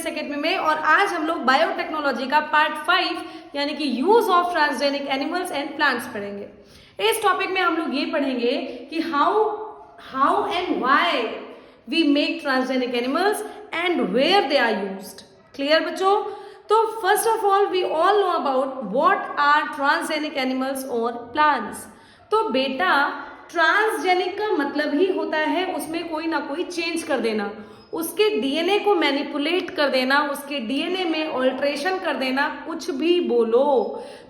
MBBS academy में, और आज हम लोग बायोटेक्नोलॉजी का पार्ट 5 यानी कि use of transgenic animals and plants पढ़ेंगे। इस टॉपिक में हम लोग ये पढ़ेंगे कि how and why we make transgenic animals and where they are used. Clear बच्चों? तो first of all we all know about what are transgenic animals और प्लांट्स। तो बेटा ट्रांसजेनिक का मतलब ही होता है उसमें कोई ना कोई चेंज कर देना, उसके डीएनए को मैनिपुलेट कर देना, उसके डीएनए में ऑल्ट्रेशन कर देना, कुछ भी बोलो,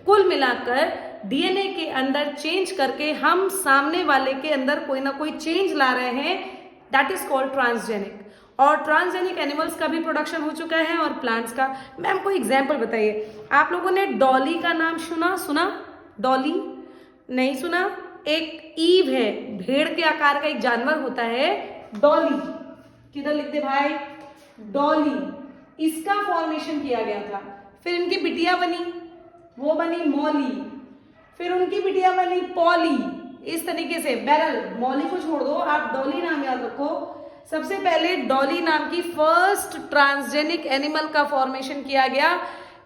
कुल मिलाकर डीएनए के अंदर चेंज करके हम सामने वाले के अंदर कोई ना कोई चेंज ला रहे हैं, दैट इज कॉल्ड ट्रांसजेनिक। और ट्रांसजेनिक एनिमल्स का भी प्रोडक्शन हो चुका है और प्लांट्स का। मैम कोई एग्जाम्पल बताइए। आप लोगों ने डॉली का नाम सुना? डॉली नहीं सुना? एक ईव है, भेड़ के आकार का एक जानवर होता है डॉली। किधर लिख दे भाई? डॉली। इसका फॉर्मेशन किया गया था, फिर इनकी बिटिया बनी, वो बनी मॉली, फिर उनकी बिटिया बनी पॉली। इस तरीके से बैरल, मॉली को छोड़ दो, आप डॉली नाम याद रखो। सबसे पहले डॉली नाम की फर्स्ट ट्रांसजेनिक एनिमल का फॉर्मेशन किया गया।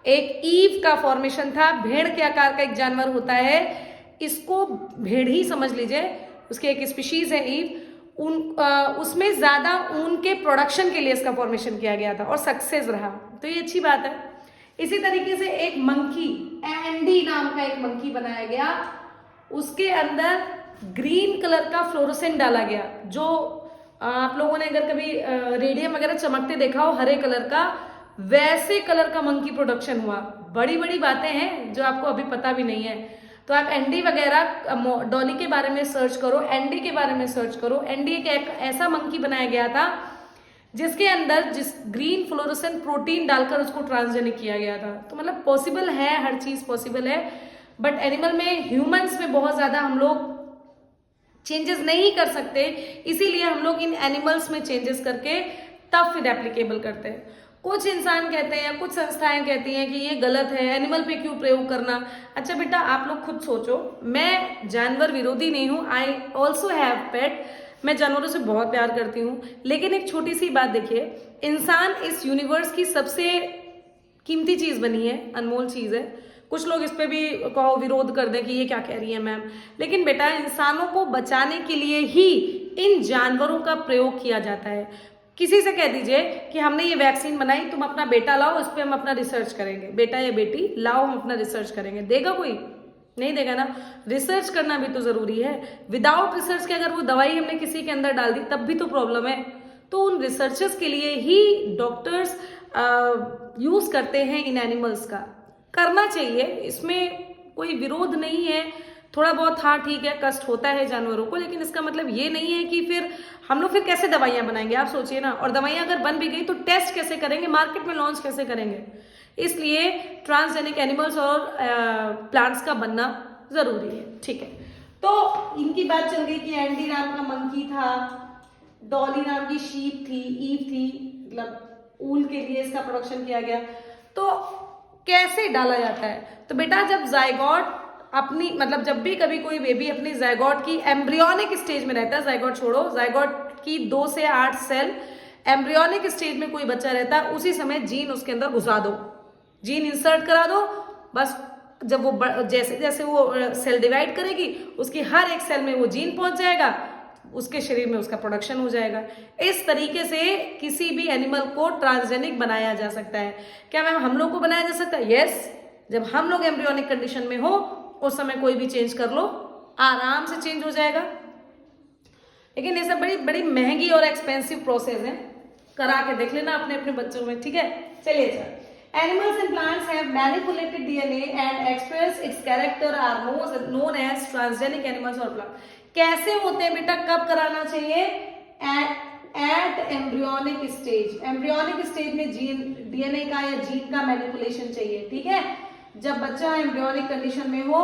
एक ईव का फॉर्मेशन था, भेड़ के आकार का एक जानवर होता है, इसको भेड़ ही समझ लीजिए, उसकी एक स्पीशीज है ईव। उसमें ज्यादा ऊन के प्रोडक्शन के लिए इसका फॉर्मेशन किया गया था और सक्सेस रहा, तो ये अच्छी बात है। इसी तरीके से एक मंकी, एंडी नाम का एक मंकी बनाया गया, उसके अंदर ग्रीन कलर का फ्लोरोसेंट डाला गया, जो आप लोगों ने अगर कभी रेडियम वगैरह चमकते देखा हो हरे कलर का, वैसे कलर का मंकी प्रोडक्शन हुआ। बड़ी बड़ी बातें हैं जो आपको अभी पता भी नहीं है। तो आप एंडी वगैरह डॉली के बारे में सर्च करो, एंडी के बारे में सर्च करो। एंडी एक ऐसा मंकी बनाया गया था जिसके अंदर ग्रीन फ्लोरोसेंट प्रोटीन डालकर उसको ट्रांसजेनिक किया गया था। तो मतलब पॉसिबल है, हर चीज पॉसिबल है, बट एनिमल में, ह्यूमंस में बहुत ज्यादा हम लोग चेंजेस नहीं कर सकते, इसीलिए हम लोग इन एनिमल्स में चेंजेस करके तब फिर एप्लीकेबल करते हैं। कुछ इंसान कहते हैं, कुछ संस्थाएं कहती हैं कि ये गलत है, एनिमल पे क्यों प्रयोग करना। अच्छा बेटा आप लोग खुद सोचो, मैं जानवर विरोधी नहीं हूँ, आई ऑल्सो हैव पेट, मैं जानवरों से बहुत प्यार करती हूँ, लेकिन एक छोटी सी बात देखिए, इंसान इस यूनिवर्स की सबसे कीमती चीज बनी है, अनमोल चीज है। कुछ लोग इस पे भी कहो विरोध कर दें कि ये क्या कह रही है मैम, लेकिन बेटा इंसानों को बचाने के लिए ही इन जानवरों का प्रयोग किया जाता है। किसी से कह दीजिए कि हमने ये वैक्सीन बनाई, तुम अपना बेटा लाओ, इस पे हम अपना रिसर्च करेंगे, बेटा या बेटी लाओ हम अपना रिसर्च करेंगे, देगा कोई? नहीं देगा ना। रिसर्च करना भी तो जरूरी है। विदाउट रिसर्च के अगर वो दवाई हमने किसी के अंदर डाल दी तब भी तो प्रॉब्लम है। तो उन रिसर्चर्स के लिए ही डॉक्टर्स यूज करते हैं इन एनिमल्स का, करना चाहिए, इसमें कोई विरोध नहीं है। थोड़ा बहुत हाँ ठीक है, कष्ट होता है जानवरों को, लेकिन इसका मतलब ये नहीं है कि फिर हम लोग फिर कैसे दवाइयां बनाएंगे, आप सोचिए ना। और दवाइयां अगर बन भी गई तो टेस्ट कैसे करेंगे, मार्केट में लॉन्च कैसे करेंगे। इसलिए ट्रांसजेनिक एनिमल्स और प्लांट्स का बनना जरूरी है। ठीक है, तो इनकी बात चल गई कि एंडी नाम का मंकी था, डॉली नाम की शीप थी, ईव थी, मतलब ऊल के लिए इसका प्रोडक्शन किया गया। तो कैसे डाला जाता है? तो बेटा जब जायगोट अपनी, मतलब जब भी कभी कोई बेबी अपनी जायगोट की एम्ब्रियोनिक स्टेज में रहता है, जायगोट छोड़ो, जायगोट की 2 से 8 सेल एम्ब्रियोनिक स्टेज में कोई बच्चा रहता है, उसी समय जीन उसके अंदर घुसा दो, जीन इंसर्ट करा दो, बस जब वो जैसे जैसे वो सेल डिवाइड करेगी, उसकी हर एक सेल में वो जीन पहुंच जाएगा, उसके शरीर में उसका प्रोडक्शन हो जाएगा। इस तरीके से किसी भी एनिमल को ट्रांसजेनिक बनाया जा सकता है। क्या मैम हम लोग को बनाया जा सकता है? यस, जब हम लोग एम्ब्रियोनिक कंडीशन में हो उस समय कोई भी चेंज कर लो, आराम से चेंज हो जाएगा। लेकिन ये सब बड़ी बड़ी महंगी और एक्सपेंसिव प्रोसेस है, करा के देख लेना अपने अपने बच्चों में। ठीक है, चलिए sir. Animals and plants have manipulated DNA and express its character are known as transgenic animals or plants. कैसे होते हैं बेटा, कब कराना चाहिए? At embryonic stage. Embryonic stage में जीन, डीएनए का या जीन का मैनिपुलेशन चाहिए। ठीक है, जब बच्चा एम्ब्रियोनिक कंडीशन में हो,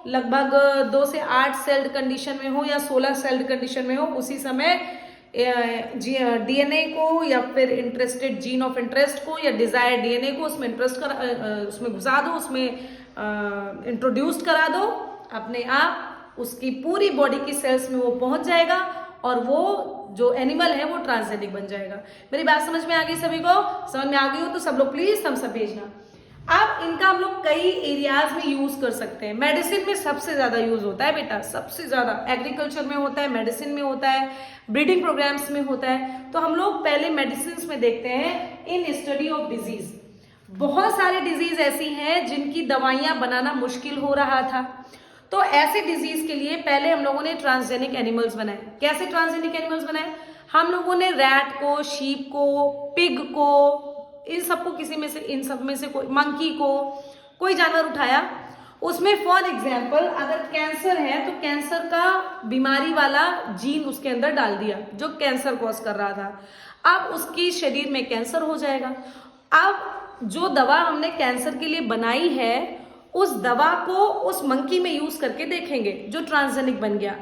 लगभग 2 से 8 सेल्ड कंडीशन में हो या 16 सेल्ड कंडीशन में हो, उसी समय डीएनए को या फिर इंटरेस्टेड जीन ऑफ इंटरेस्ट को या डिजायर डीएनए को उसमें उसमें घुसा दो, उसमें इंट्रोड्यूस करा दो, अपने आप उसकी पूरी बॉडी की सेल्स में वो पहुंच जाएगा और वो जो एनिमल है वो ट्रांसजेनिक बन जाएगा। मेरी बात समझ में आ गई सभी को? समझ में आ गई हो तो सब लोग प्लीज थम्स अप भेजना। अब इनका हम लोग कई एरियाज में यूज कर सकते हैं। मेडिसिन में सबसे ज्यादा यूज होता है बेटा, सबसे ज्यादा एग्रीकल्चर में होता है, मेडिसिन में होता है, ब्रीडिंग प्रोग्राम्स में होता है। तो हम लोग पहले मेडिसिन में देखते हैं इन स्टडी ऑफ डिजीज। बहुत सारे डिजीज ऐसी हैं जिनकी दवाइयां बनाना मुश्किल हो रहा था, तो ऐसे डिजीज के लिए पहले हम लोगों ने ट्रांसजेनिक एनिमल्स बनाए। कैसे ट्रांसजेनिक एनिमल्स बनाए? हम लोगों ने रैट को, शीप को, पिग को, इन सबको किसी में से, इन सब में से कोई, मंकी को, कोई जानवर उठाया, उसमें फॉर एग्जाम्पल अगर कैंसर है तो कैंसर का बीमारी वाला जीन उसके अंदर डाल दिया जो कैंसर कॉज कर रहा था। अब उसकी शरीर में कैंसर हो जाएगा। अब जो दवा हमने कैंसर के लिए बनाई है उस दवा को उस मंकी में यूज करके देखेंगे जो ट्रांसजेनिक बन गया।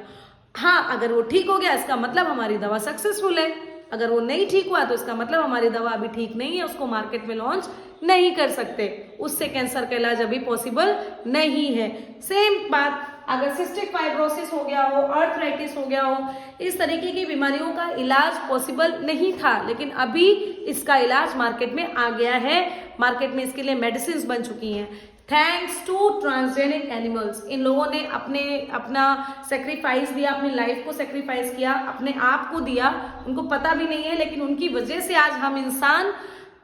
हाँ, अगर वो ठीक हो गया इसका मतलब हमारी दवा सक्सेसफुल है। अगर वो नहीं ठीक हुआ तो इसका मतलब हमारी दवा अभी ठीक नहीं है, उसको मार्केट में लॉन्च नहीं कर सकते, उससे कैंसर का इलाज अभी पॉसिबल नहीं है। सेम बात अगर सिस्टिक फाइब्रोसिस हो गया हो, आर्थराइटिस हो गया हो, इस तरीके की बीमारियों का इलाज पॉसिबल नहीं था, लेकिन अभी इसका इलाज मार्केट में आ गया है। मार्केट में इसके लिए मेडिसिन बन चुकी हैं थैंक्स टू ट्रांसजेनिक एनिमल्स। इन लोगों ने अपना सेक्रीफाइस दिया, अपनी लाइफ को सेक्रीफाइस किया, अपने आप को दिया, उनको पता भी नहीं है, लेकिन उनकी वजह से आज हम इंसान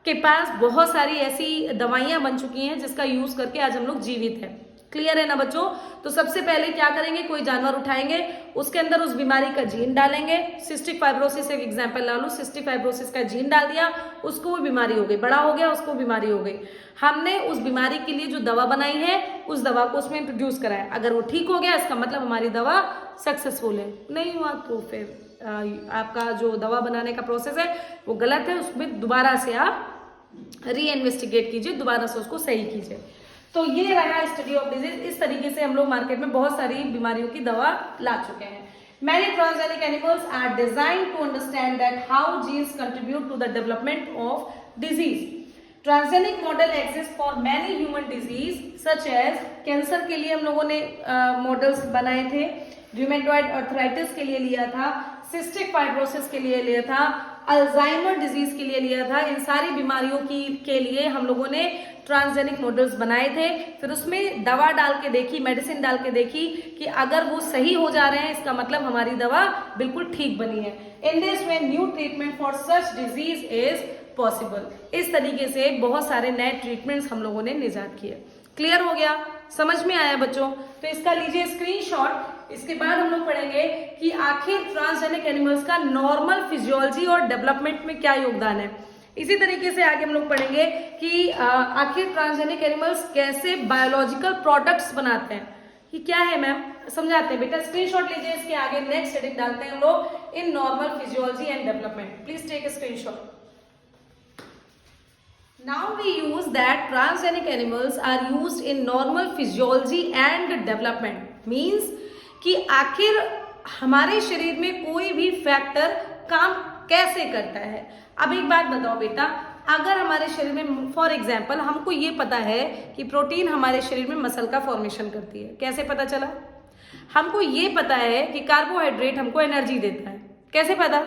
के पास बहुत सारी ऐसी दवाइयां बन चुकी हैं जिसका यूज करके आज हम लोग जीवित हैं। क्लियर है ना बच्चों? तो सबसे पहले क्या करेंगे, कोई जानवर उठाएंगे, उसके अंदर उस बीमारी का जीन डालेंगे। सिस्टिक फाइब्रोसिस एक एग्जांपल ला लो, सिस्टिक फाइब्रोसिस का जीन डाल दिया, उसको वो बीमारी हो गई, बड़ा हो गया, उसको बीमारी हो गई। हमने उस बीमारी के लिए जो दवा बनाई है उस दवा को उसमें इंट्रोड्यूस कराया। अगर वो ठीक हो गया इसका मतलब हमारी दवा सक्सेसफुल है। नहीं हुआ तो फिर आपका जो दवा बनाने का प्रोसेस है वो गलत है, उसमें दोबारा से आप री इन्वेस्टिगेट कीजिए, दोबारा से उसको सही कीजिए। तो ये रहा स्टडी ऑफ डिजीज। इस तरीके से हम लोग मार्केट में बहुत सारी बीमारियों की दवा ला चुके हैं। Many transgenic animals are designed to understand that how genes contribute to the development of disease. Transgenic model exists for many human disease such as cancer के लिए हम लोगों ने मॉडल्स बनाए थे, रूमेटॉइड आर्थराइटिस के लिए लिया था, सिस्टिक फाइब्रोसिस के लिए लिया था, अल्जाइमर डिजीज के लिए लिया था। इन सारी बीमारियों के लिए हम लोगों ने ट्रांसजेनिक मॉडल्स बनाए थे। फिर उसमें दवा डाल के देखी, मेडिसिन डाल के देखी कि अगर वो सही हो जा रहे हैं इसका मतलब हमारी दवा बिल्कुल ठीक बनी है। In this way new treatment for such disease is possible. इस तरीके से बहुत सारे नए ट्रीटमेंट्स हम लोगों ने निजात किए। क्लियर हो गया? समझ में आया बच्चों? तो इसका लीजिए स्क्रीनशॉट। इसके बाद हम लोग पढ़ेंगे कि आखिर ट्रांसजेनिक एनिमल्स का नॉर्मल फिजियोलॉजी और डेवलपमेंट में क्या योगदान है। इसी तरीके से आगे हम लोग पढ़ेंगे कि आखिर ट्रांसजेनिक एनिमल्स कैसे बायोलॉजिकल प्रोडक्ट्स बनाते हैं। ये क्या है मैम, समझाते हैं बेटा। स्क्रीनशॉट लीजिए, इसके आगे नेक्स्ट हेडिंग डालते हैं हम लोग in normal physiology and development. Please take a screenshot. Now we use that transgenic animals are used in normal physiology and development. Means कि आखिर हमारे शरीर में कोई भी फैक्टर काम कैसे करता है। अब एक बात बताओ बेटा, अगर हमारे शरीर में फॉर एग्जाम्पल हमको ये पता है कि प्रोटीन हमारे शरीर में मसल का फॉर्मेशन करती है, कैसे पता चला? हमको ये पता है कि कार्बोहाइड्रेट हमको एनर्जी देता है, कैसे पता?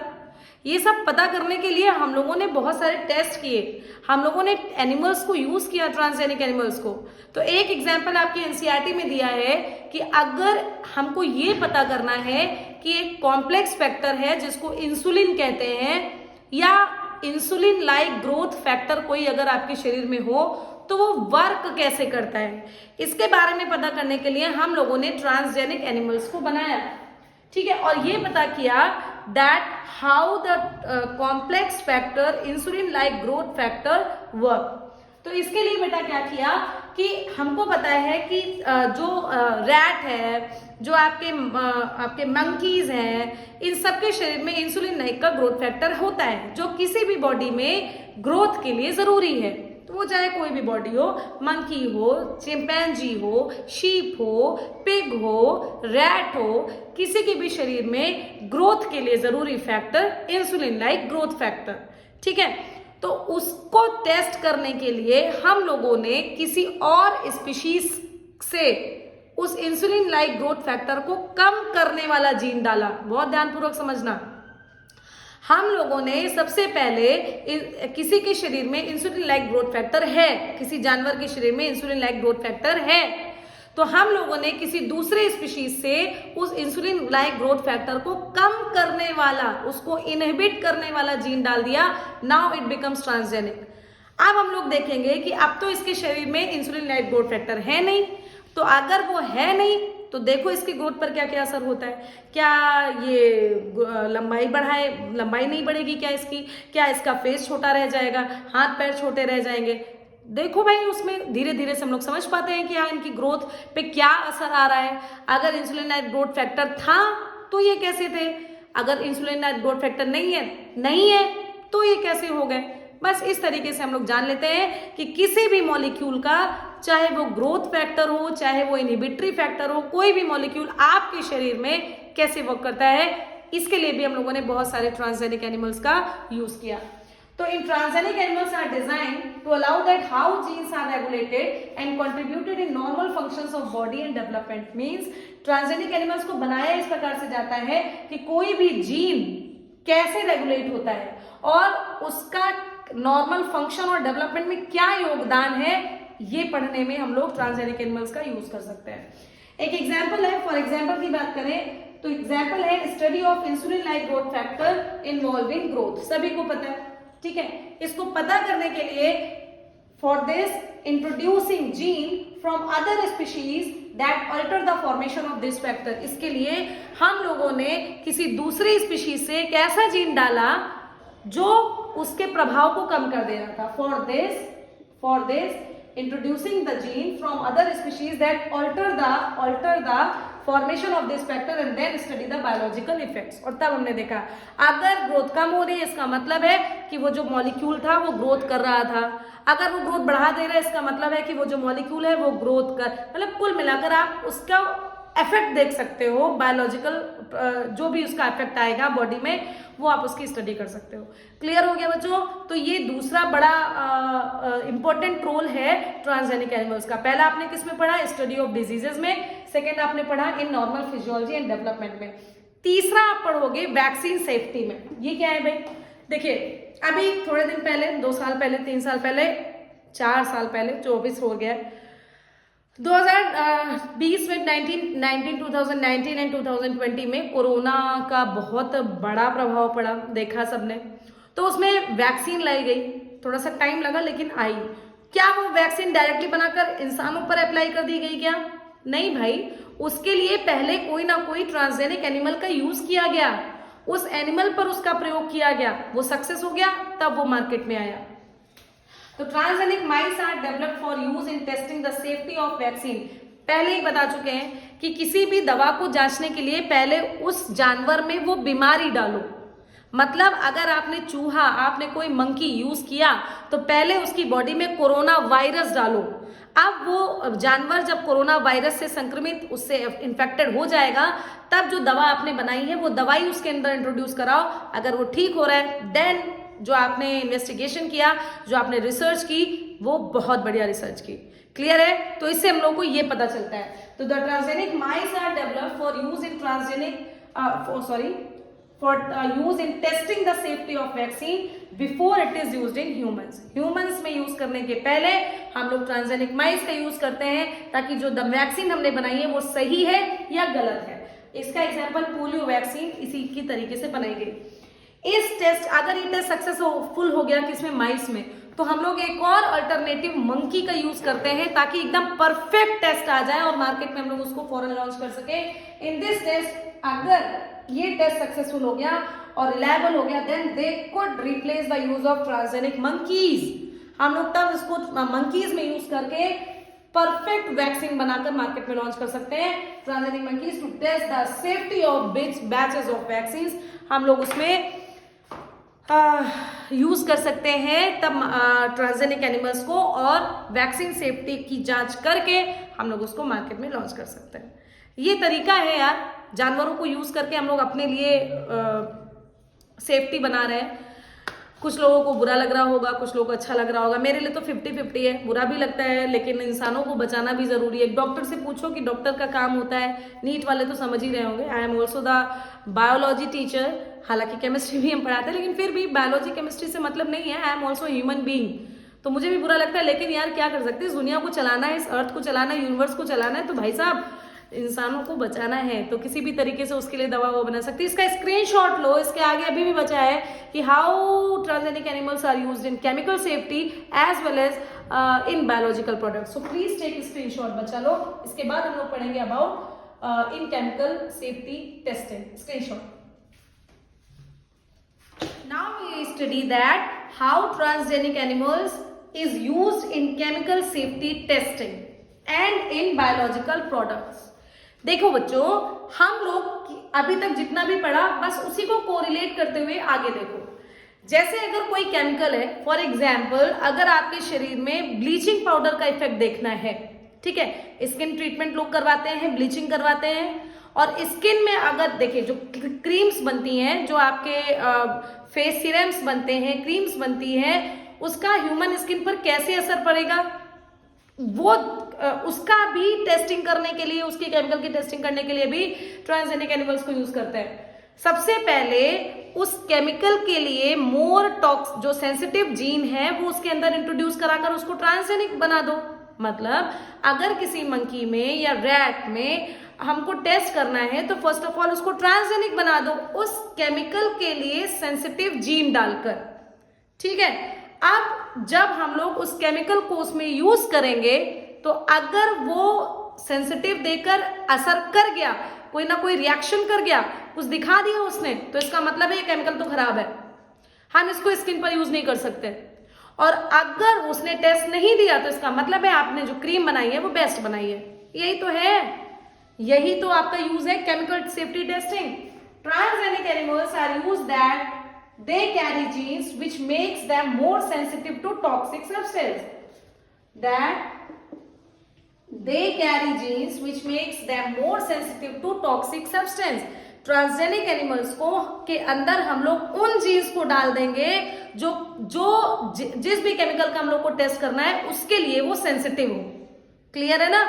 ये सब पता करने के लिए हम लोगों ने बहुत सारे टेस्ट किए, हम लोगों ने एनिमल्स को यूज किया, ट्रांसजेनिक एनिमल्स को। तो एक एग्जाम्पल आपकी एनसीईआरटी में दिया है कि अगर हमको ये पता करना है कि एक कॉम्प्लेक्स फैक्टर है जिसको इंसुलिन कहते हैं, या इंसुलिन लाइक ग्रोथ फैक्टर कोई अगर आपके शरीर में हो तो वो वर्क कैसे करता है, इसके बारे में पता करने के लिए हम लोगों ने ट्रांसजेनिक एनिमल्स को बनाया। ठीक है, और ये पता किया that how the complex factor insulin like growth factor work। तो इसके लिए बेटा क्या किया कि हमको पता है कि जो रैट है, जो आपके मंकीज हैं, इन सबके शरीर में इंसुलिन लाइक का ग्रोथ फैक्टर होता है जो किसी भी बॉडी में ग्रोथ के लिए जरूरी है। तो वो चाहे कोई भी बॉडी हो, मंकी हो, चिंपैंजी हो, शीप हो, पिग हो, रैट हो, किसी के भी शरीर में ग्रोथ के लिए जरूरी factor insulin like growth factor. ठीक है, तो उसको टेस्ट करने के लिए हम लोगों ने किसी और स्पीशीज से उस इंसुलिन लाइक ग्रोथ फैक्टर को कम करने वाला जीन डाला। बहुत ध्यानपूर्वक समझना, हम लोगों ने सबसे पहले किसी के शरीर में इंसुलिन लाइक ग्रोथ फैक्टर है, किसी जानवर के शरीर में इंसुलिन लाइक ग्रोथ फैक्टर है, तो हम लोगों ने किसी दूसरे स्पीशीज से उस इंसुलिन लाइक ग्रोथ फैक्टर को कम करने वाला, उसको इनहिबिट करने वाला जीन डाल दिया। Now it becomes transgenic. अब हम लोग देखेंगे कि अब तो इसके शरीर में इंसुलिन लाइक ग्रोथ फैक्टर है नहीं, तो अगर वो है नहीं तो देखो इसकी ग्रोथ पर क्या क्या असर होता है। क्या ये लंबाई बढ़ाए, लंबाई नहीं बढ़ेगी क्या इसकी, क्या इसका फेस छोटा रह जाएगा, हाथ पैर छोटे रह जाएंगे। देखो भाई, उसमें धीरे धीरे से हम लोग समझ पाते हैं कि हाँ इनकी ग्रोथ पे क्या असर आ रहा है। अगर इंसुलिन लाइक ग्रोथ फैक्टर था तो ये कैसे थे, अगर इंसुलिन लाइक ग्रोथ फैक्टर नहीं है तो ये कैसे हो गए। बस इस तरीके से हम लोग जान लेते हैं कि किसी भी मॉलिक्यूल का, चाहे वो ग्रोथ फैक्टर हो, चाहे वो इनहिबिटरी फैक्टर हो, कोई भी मॉलिक्यूल आपके शरीर में कैसे वर्क करता है। इसके लिए भी हम लोगों ने बहुत सारे ट्रांसजेनिक एनिमल्स का यूज किया। तो in transgenic animals are design to allow that how genes are regulated and contributed in normal functions of body and development. Means transgenic animals को बनाया इस प्रकार से जाता है कि कोई भी जीन कैसे रेगुलेट होता है और उसका नॉर्मल फंक्शन और डेवलपमेंट में क्या योगदान है, ये पढ़ने में हम लोग ट्रांसजेनिक एनिमल्स का यूज कर सकते हैं। एक एग्जांपल है, फॉर एग्जांपल की बात करें तो एग्जांपल है study of insulin like growth factor involving growth. सभी को पता है, ठीक है। इसको पता करने के लिए for this introducing gene from other species that alter the formation of this factor. इसके लिए हम लोगों ने किसी दूसरी स्पीशीज से एक ऐसा जीन डाला जो उसके प्रभाव को कम कर दे रहा था। For this introducing the gene from other species that alter the formation of this factor and then study the biological effects। और तब हमने देखा अगर ग्रोथ कम हो रही है इसका मतलब है कि वो जो मॉलिक्यूल था वो ग्रोथ कर रहा था, अगर वो ग्रोथ बढ़ा दे रहा है इसका मतलब है कि वो जो मॉलिक्यूल है वो ग्रोथ कर, मतलब कुल मिलाकर आप उसका इफेक्ट देख सकते हो, बायोलॉजिकल जो भी उसका इफेक्ट आएगा बॉडी में वो आप उसकी स्टडी कर सकते हो। क्लियर हो गया बच्चों। तो ये दूसरा बड़ा इंपॉर्टेंट रोल है ट्रांसजेनिक एनिमल्स का। पहला आपने किस में पढ़ा, स्टडी ऑफ डिजीजेस में, सेकेंड आपने पढ़ा इन नॉर्मल फिजियोलॉजी एंड डेवलपमेंट में, तीसरा आप पढ़ोगे वैक्सीन सेफ्टी में। ये क्या है भाई, देखिए अभी थोड़े दिन पहले, 2 साल पहले, 3 साल पहले, 4 साल पहले, 24 हो गया, 2020 में 2019 एंड 2020 में कोरोना का बहुत बड़ा प्रभाव पड़ा, देखा सबने। तो उसमें वैक्सीन लाई गई, थोड़ा सा टाइम लगा लेकिन आई। क्या वो वैक्सीन डायरेक्टली बनाकर इंसानों पर अप्लाई कर दी गई क्या? नहीं भाई, उसके लिए पहले कोई ना कोई ट्रांसजेनिक एनिमल का यूज किया गया, उस एनिमल पर उसका प्रयोग किया गया, वो सक्सेस हो गया, तब वो मार्केट में आया। तो transgenic mice are developed for use in testing the safety of vaccine. पहले ही बता चुके हैं कि किसी भी दवा को जांचने के लिए पहले उस जानवर में वो बीमारी डालो। मतलब अगर आपने चूहा, आपने कोई मंकी यूज किया तो पहले उसकी बॉडी में कोरोना वायरस डालो। अब वो जानवर जब कोरोना वायरस से संक्रमित, उससे इन्फेक्टेड हो जाएगा, तब जो दवा आपने बनाई है वो दवाई उसके अंदर इंट्रोड्यूस कराओ। अगर वो ठीक हो रहा है देन जो आपने इन्वेस्टिगेशन किया, जो आपने रिसर्च की, वो बहुत बढ़िया रिसर्च की। क्लियर है? तो इससे हम लोग को ये पता चलता है। तो the transgenic mice are developed for use in use in testing the safety of vaccine before it is used in humans. Humans में यूज करने के पहले हम लोग ट्रांसजेनिक माइस का यूज करते हैं ताकि जो द वैक्सीन हमने बनाई है वो सही है या गलत है। इसका एग्जाम्पल पोलियो वैक्सीन इसी की तरीके से बनाई गई। इस टेस्ट, अगर ये टेस्ट सक्सेसफुल हो गया किसमें, माइस में, तो हम लोग एक और अल्टरनेटिव मंकी का यूज करते हैं ताकि एकदम परफेक्ट टेस्ट आ जाए और मार्केट में हम लोग उसको फौरन लॉन्च कर सके। इन दिस टेस्ट, अगर ये टेस्ट सक्सेसफुल हो गया और रिलायबल हो गया, then they could replace the use of transgenic monkeys. हम लोग तब इसको मंकीज में यूज करके परफेक्ट वैक्सीन बनाकर मार्केट में लॉन्च कर सकते हैं। Transgenic monkeys to test the safety of batches of vaccine हम लोग उसमें यूज कर सकते हैं तब ट्रांसजेनिक एनिमल्स को, और वैक्सीन सेफ्टी की जांच करके हम लोग उसको मार्केट में लॉन्च कर सकते हैं। ये तरीका है यार, जानवरों को यूज करके हम लोग अपने लिए सेफ्टी बना रहे हैं। कुछ लोगों को बुरा लग रहा होगा, कुछ लोगों को अच्छा लग रहा होगा। मेरे लिए तो 50-50 है, बुरा भी लगता है लेकिन इंसानों को बचाना भी जरूरी है। डॉक्टर से पूछो कि डॉक्टर का काम होता है, नीट वाले तो समझ ही रहे होंगे। I am also the biology teacher, हालांकि केमिस्ट्री भी हम पढ़ाते हैं लेकिन फिर भी बायोलॉजी केमिस्ट्री से मतलब नहीं है। I am also human being, तो मुझे भी बुरा लगता है लेकिन यार क्या कर सकते हैं, इस दुनिया को चलाना है, इस अर्थ को चलाना है, यूनिवर्स को चलाना है, तो भाई साहब इंसानों को बचाना है तो किसी भी तरीके से उसके लिए दवा वो बना सकती है। इसका स्क्रीनशॉट लो, इसके आगे अभी भी बचा है कि how transgenic animals are used in chemical safety as well as in biological products. So please take screenshot, बचा लो। इसके बाद हम लोग पढ़ेंगे about in chemical safety testing. Screenshot. Now we study that how transgenic animals is used in chemical safety testing and in biological products. देखो बच्चों, हम लोग अभी तक जितना भी पढ़ा बस उसी को कोरिलेट करते हुए आगे देखो। जैसे अगर कोई केमिकल है, फॉर एग्जाम्पल अगर आपके शरीर में ब्लीचिंग पाउडर का इफेक्ट देखना है, ठीक है, स्किन ट्रीटमेंट लोग करवाते हैं, ब्लीचिंग करवाते हैं, और स्किन में अगर देखें जो क्रीम्स बनती हैं, जो आपके फेस सीरम्स बनते हैं, क्रीम्स बनती हैं, उसका ह्यूमन स्किन पर कैसे असर पड़ेगा, वो उसका भी टेस्टिंग करने के लिए, उसकी केमिकल की टेस्टिंग करने के लिए भी ट्रांसजेनिक एनिमल्स को यूज करते हैं। सबसे पहले उस केमिकल के लिए मोर टॉक्स जो सेंसिटिव जीन है वो उसके अंदर इंट्रोड्यूस कराकर उसको ट्रांसजेनिक बना दो। मतलब अगर किसी मंकी में या रैट में हमको टेस्ट करना है तो फर्स्ट ऑफ ऑल उसको ट्रांसजेनिक बना दो, उस केमिकल के लिए सेंसिटिव जीन डालकर, ठीक है। अब जब हम लोग उस केमिकल को उसमें यूज करेंगे तो अगर वो सेंसिटिव देकर असर कर गया, कोई ना कोई रिएक्शन कर गया, कुछ दिखा दिया उसने, तो इसका मतलब है ये केमिकल तो खराब है, हम इसको स्किन पर यूज नहीं कर सकते। और अगर उसने टेस्ट नहीं दिया तो इसका मतलब है आपने जो क्रीम बनाई है वो बेस्ट बनाई है। यही तो है, यही तो आपका यूज है chemical safety testing. Transgenic animals are use that they carry genes which makes them more sensitive to toxic substance, that they carry genes which makes them more sensitive to toxic substance। Transgenic animals को के अंदर हम लोग उन jeans को डाल देंगे जो जिस भी केमिकल का हम लोग को टेस्ट करना है उसके लिए वो सेंसिटिव हो। क्लियर है ना?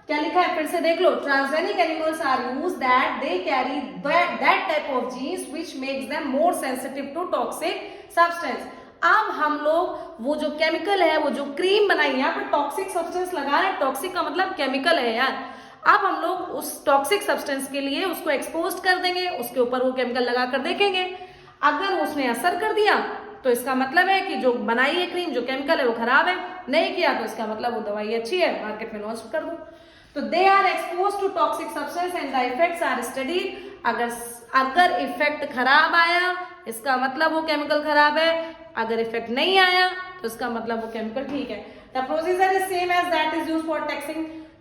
क्या लिखा है फिर से देख लो। Transgenic animals are use that they carry that type of genes which makes them more sensitive to toxic substance. अब हम लोग वो जो केमिकल है, वो जो क्रीम बनाई है, यहाँ पर टॉक्सिक सब्सटेंस लगा है, टॉक्सिक का मतलब केमिकल है यार। अब हम लोग उस टॉक्सिक सब्सटेंस के लिए उसको एक्सपोज कर देंगे, उसके ऊपर वो केमिकल लगाकर देखेंगे। अगर उसने असर कर दिया तो इसका मतलब है कि जो बनाई है क्रीम, जो केमिकल है वो खराब है। नहीं किया तो इसका मतलब वो दवाई अच्छी है, मार्केट में लॉन्च कर दो। तो they are expose to toxic substance and the effects are studied. अगर इफेक्ट खराब आया इसका मतलब वो केमिकल खराब है, अगर इफेक्ट नहीं आया तो इसका मतलब वो केमिकल ठीक है। The procedure is same as that is used for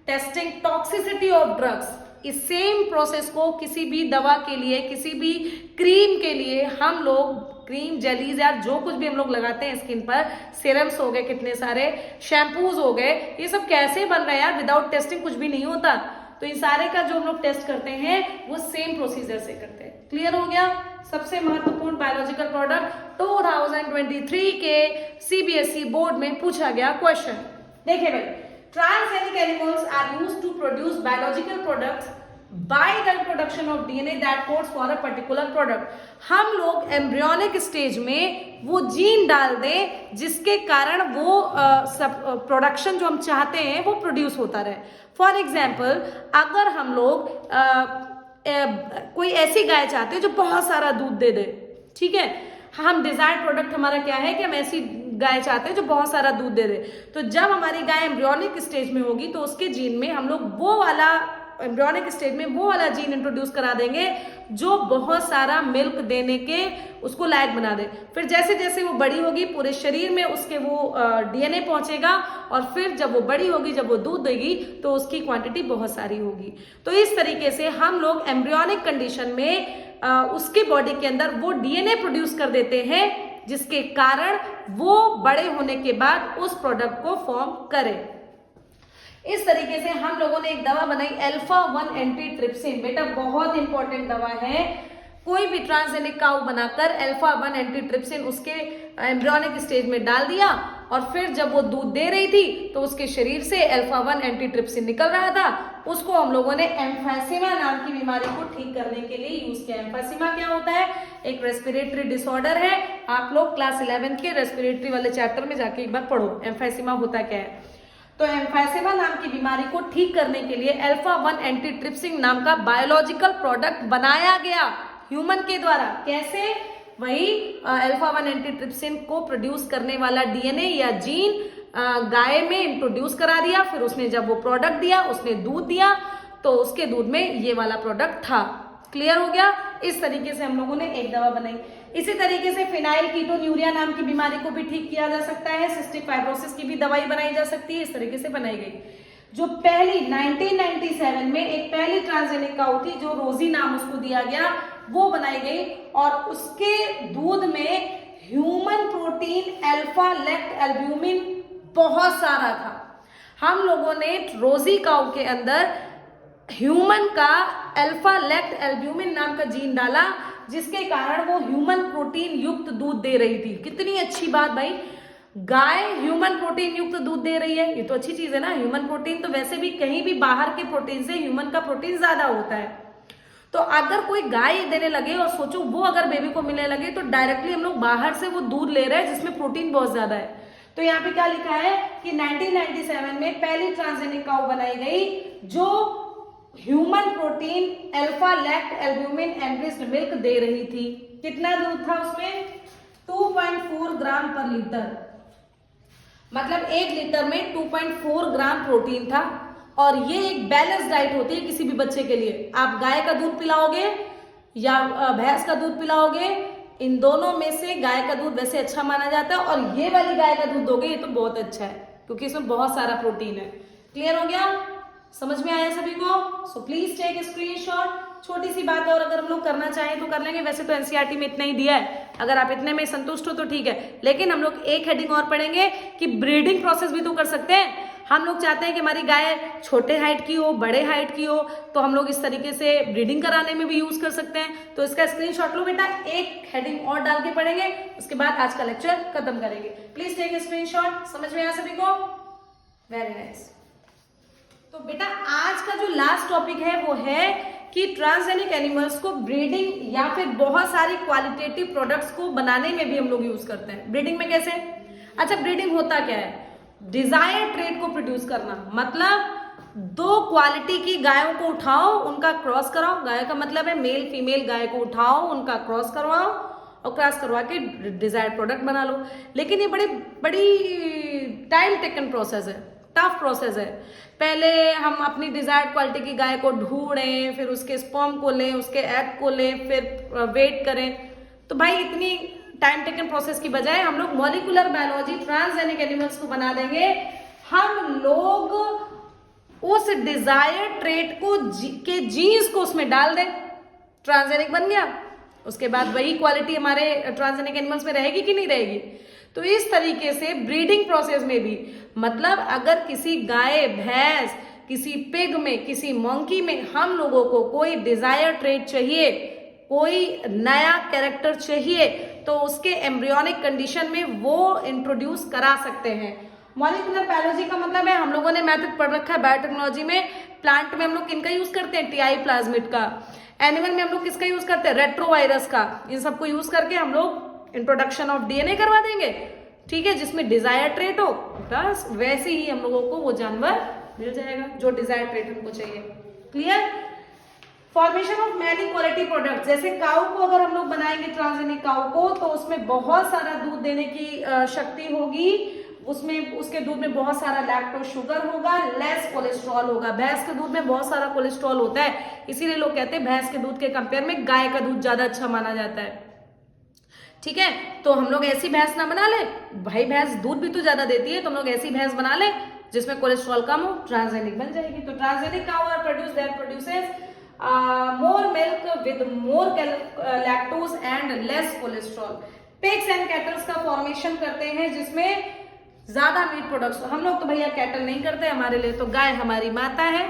testing toxicity of drugs. इस सेम प्रोसेस को किसी भी दवा के लिए, किसी भी क्रीम के लिए हम लोग, क्रीम, जेलीज या जो कुछ भी हम लोग लगाते हैं स्किन पर, सीरम्स हो गए, कितने सारे शैम्पूज हो गए, ये सब कैसे बन रहे हैं यार? विदाउट टेस्टिंग कुछ भी नहीं होता। तो इन सारे का जो हम लोग टेस्ट करते हैं वो सेम प्रोसीजर से करते हैं। क्लियर हो गया? सबसे महत्वपूर्ण बायोलॉजिकल प्रोडक्ट 2023 के सीबीएसई बोर्ड में पूछा गया क्वेश्चन। देखिए भाई, transgenic animals are used to produce biological products by the production of DNA that codes for a particular product। हम लोग एम्ब्रियोनिक स्टेज में वो जीन डाल दें जिसके कारण वो प्रोडक्शन जो हम चाहते हैं वो प्रोड्यूस होता रहे। फॉर एग्जाम्पल, अगर हम लोग कोई ऐसी गाय चाहते हैं जो बहुत सारा दूध दे दे, ठीक है, हम डिजायर्ड प्रोडक्ट हमारा क्या है कि हम ऐसी गाय चाहते हैं जो बहुत सारा दूध दे दे। तो जब हमारी गाय एम्ब्रियोनिक स्टेज में होगी तो उसके जीन में हम लोग वो वाला एम्ब्रियोनिक स्टेज में वो वाला जीन इंट्रोड्यूस करा देंगे जो बहुत सारा मिल्क देने के उसको लायक बना दे। फिर जैसे जैसे वो बड़ी होगी पूरे शरीर में उसके वो डीएनए पहुंचेगा और फिर जब वो बड़ी होगी, जब वो दूध देगी तो उसकी क्वांटिटी बहुत सारी होगी। तो इस तरीके से हम लोग एम्ब्रियोनिक कंडीशन में उसकी बॉडी के अंदर वो डीएनए प्रोड्यूस कर देते हैं जिसके कारण वो बड़े होने के बाद उस प्रोडक्ट को फॉर्म करे। इस तरीके से हम लोगों ने एक दवा बनाई अल्फा 1 एंटीट्रिप्सिन। बेटा बहुत इंपॉर्टेंट दवा है। कोई भी ट्रांसजेनिक काउ बनाकर अल्फा 1 एंटीट्रिप्सिन उसके एम्ब्रियोनिक स्टेज में डाल दिया और फिर जब वो दूध दे रही थी तो उसके शरीर से अल्फा 1 एंटीट्रिप्सिन निकल रहा था। उसको हम लोगों ने एम्फाइसीमा नाम की बीमारी को ठीक करने के लिए यूज किया। एम्फाइसीमा क्या होता है? एक रेस्पिरेटरी डिसऑर्डर है। आप लोग क्लास 11 के रेस्पिरेटरी वाले चैप्टर में जाके एक बार पढ़ो एम्फाइसीमा होता क्या है। तो एम्फाइसीमा नाम की बीमारी को ठीक करने के लिए अल्फा 1 एंटीट्रिप्सिन नाम का बायोलॉजिकल प्रोडक्ट बनाया गया ह्यूमन के द्वारा। कैसे? वही अल्फा 1 एंटीट्रिप्सिन को प्रोड्यूस करने वाला डीएनए या जीन गाय में इंट्रोड्यूस करा दिया। फिर उसने जब वो प्रोडक्ट दिया, उसने दूध दिया, तो उसके दूध में ये वाला प्रोडक्ट था। क्लियर हो गया? इस तरीके से हम लोगों ने एक दवा बनाई। इसी तरीके से फिनाइल कीटोन्यूरिया नाम की बीमारी को भी ठीक किया जा सकता है। सिस्टिक फाइब्रोसिस की भी दवाई बनाई जा सकती है। इस तरीके से बनाई गई। जो पहली 1997 में एक पहली ट्रांसजेनिक काउ थी जो रोजी नाम उसको दिया गया, वो बनाई गई और उसके दूध में ह्यूमन प्रोटीन अल्फा लेक्ट एल्ब्यूमिन बहुत सारा था। हम लोगों ने रोजी काउ के अंदर ह्यूमन का अल्फा लेक्ट एल्ब्यूमिन नाम का जीन डाला, जिसके कारण वो ह्यूमन प्रोटीन युक्त दूध दे रही थी। कितनी अच्छी बात भाई, गाय ह्यूमन प्रोटीन युक्त दूध दे रही है, ये तो अच्छी चीज है ना। ह्यूमन प्रोटीन तो वैसे भी कहीं भी बाहर के प्रोटीन से ह्यूमन का प्रोटीन ज्यादा होता है। तो अगर कोई गाय देने लगे और सोचो वो अगर बेबी को मिलने लगे तो डायरेक्टली हम लोग बाहर से वो दूध ले रहे हैं जिसमें प्रोटीन बहुत ज्यादा है। तो यहाँ पे क्या लिखा है कि 1997 में पहली ट्रांसजेनिक काउ बनाई गई जो human protein alpha lactalbumin enriched milk दे रही थी। कितना दूध था उसमें? 2.4 ग्राम पर लीटर, मतलब 1 लीटर में 2.4 ग्राम प्रोटीन था। और ये एक बैलेंस डाइट होती है किसी भी बच्चे के लिए। आप गाय का दूध पिलाओगे या भैंस का दूध पिलाओगे, इन दोनों में से गाय का दूध वैसे अच्छा माना जाता है और ये वाली गाय का दूध दोगे ये तो बहुत अच्छा है क्योंकि इसमें बहुत सारा प्रोटीन है। क्लियर हो गया? समझ में आया सभी को? So please take screenshot. छोटी सी बात है और अगर हम लोग करना चाहें तो कर लेंगे। वैसे तो एनसीईआरटी में इतना ही दिया है, अगर आप इतने में संतुष्ट हो तो ठीक है। लेकिन हम लोग एक हेडिंग और पढ़ेंगे कि ब्रीडिंग प्रोसेस भी तो कर सकते हैं। हम लोग चाहते हैं कि हमारी गाय छोटे हाइट की हो, बड़े हाइट की हो, तो हम लोग इस तरीके से ब्रीडिंग कराने में भी यूज कर सकते हैं। तो इसका स्क्रीनशॉट लो बेटा, एक हेडिंग और डाल के पढ़ेंगे, उसके बाद आज का लेक्चर खत्म करेंगे। Please take a screenshot. समझ में आया सभी को? Very nice. तो बेटा आज का जो लास्ट टॉपिक है वो है कि ट्रांसजेनिक एनिमल्स को ब्रीडिंग या फिर बहुत सारी क्वालिटेटिव प्रोडक्ट्स को बनाने में भी हम लोग यूज करते हैं। ब्रीडिंग में कैसे? अच्छा, ब्रीडिंग होता क्या है? डिजायर ट्रेट को प्रोड्यूस करना, मतलब 2 क्वालिटी की गायों को उठाओ, उनका क्रॉस कराओ। गाय का मतलब है मेल फीमेल गाय को उठाओ, उनका क्रॉस करवाओ और क्रॉस करवा के डिजायर्ड प्रोडक्ट बना लो। लेकिन ये बड़ी टाइम टेकन प्रोसेस है, टफ प्रोसेस है। पहले हम अपनी डिजायर्ड क्वालिटी की गाय को ढूंढें, फिर उसके स्पर्म को लें, उसके एग को लें, फिर वेट करें। तो भाई इतनी टाइम टेकन प्रोसेस की बजाय हम लोग मॉलिक्यूलर बायोलॉजी ट्रांसजेनिक एनिमल्स को बना देंगे। हम लोग उस डिजायर्ड ट्रेट को के जीन्स को उसमें डाल दें, ट्रांसजेनिक बन गया। उसके बाद वही क्वालिटी हमारे ट्रांसजेनिक एनिमल्स में रहेगी कि नहीं रहेगी? तो इस तरीके से ब्रीडिंग प्रोसेस में भी, मतलब अगर किसी गाय, भैंस, किसी पिग में, किसी मंकी में हम लोगों को कोई डिजायर ट्रेट चाहिए, कोई नया कैरेक्टर चाहिए, तो उसके एम्ब्रियोनिक कंडीशन में वो इंट्रोड्यूस करा सकते हैं। मॉलिक्यूलर बायोलॉजी का मतलब है हम लोगों ने मेथड पढ़ रखा है बायोटेक्नोलॉजी में। प्लांट में हम लोग किनका यूज करते हैं? टीआई प्लाज्मिड का। एनिमल में हम लोग किसका यूज करते हैं? रेट्रोवायरस का। इन सबको यूज करके हम लोग इंट्रोडक्शन ऑफ डीएनए करवा देंगे, ठीक है, जिसमें डिजायर ट्रेट हो, बस वैसे ही हम लोगों को वो जानवर मिल जाएगा जो डिजायर ट्रेट हमको चाहिए। Clear? Formation of many quality product, जैसे काऊ को अगर हम लोग बनाएंगे ट्रांसजेनिक काऊ को, तो उसमें बहुत सारा दूध देने की शक्ति होगी, उसमें उसके दूध में बहुत सारा लैक्टोज शुगर होगा, लेस कोलेस्ट्रॉल होगा। भैंस के दूध में बहुत सारा कोलेस्ट्रॉल होता है, इसीलिए लोग कहते हैं भैंस के दूध के कंपेयर में गाय का दूध ज्यादा अच्छा माना जाता है। ठीक है, तो हम लोग ऐसी भैंस ना बना ले, भाई भैंस दूध भी तो ज्यादा देती है, तो हम लोग ऐसी भैंस बना ले जिसमें कोलेस्ट्रॉल कम हो, ट्रांसजेनिक बन जाएगी। तो transgenic cow are produce that produces more milk with more lactose and less cholesterol. Pigs and cattle का फॉर्मेशन करते हैं जिसमें ज्यादा मीट प्रोडक्ट्स। हम लोग तो भैया कैटल नहीं करते, हमारे लिए तो गाय हमारी माता है,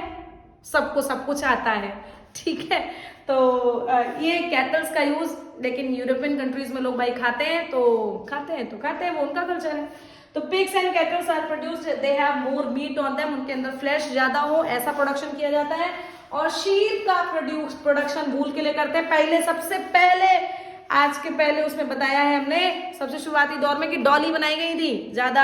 सबको सब कुछ आता है, ठीक है। तो ये कैटल्स का यूज, लेकिन यूरोपियन कंट्रीज में लोग भाई खाते हैं तो खाते हैं, वो उनका कल्चर है। तो pigs and cattles are produced, they have more meat on them, उनके अंदर फ्लैश ज्यादा हो ऐसा प्रोडक्शन किया जाता है। और शीर का प्रोडक्शन भूल के लिए करते हैं। पहले सबसे पहले आज के पहले उसमें बताया है हमने सबसे शुरुआती दौर में कि डॉली बनाई गई थी ज्यादा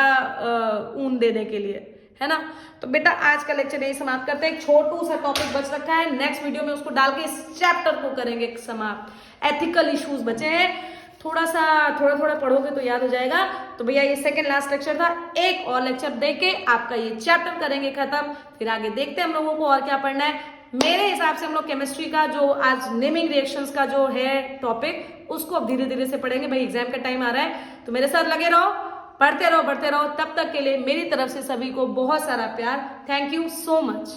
ऊन देने के लिए, है ना। तो बेटा आज का लेक्चर यही समाप्त करते हैं। एक छोटू सा टॉपिक बच रखा है, नेक्स्ट वीडियो में उसको डाल के इस चैप्टर को करेंगे समाप्त। एथिकल इश्यूज बचे हैं, थोड़ा पढ़ोगे तो याद हो जाएगा। तो भैया ये सेकंड लास्ट लेक्चर था, एक और लेक्चर देके आपका ये चैप्टर करेंगे खत्म, फिर आगे देखते हैं हम लोगों को और क्या पढ़ना है। मेरे हिसाब से हम लोग केमिस्ट्री का जो आज नेमिंग रिएक्शंस का जो है टॉपिक, उसको अब धीरे धीरे से पढ़ेंगे। भाई एग्जाम का टाइम आ रहा है, तो मेरे साथ लगे रहो, पढ़ते रहो। तब तक के लिए मेरी तरफ से सभी को बहुत सारा प्यार। Thank you so much.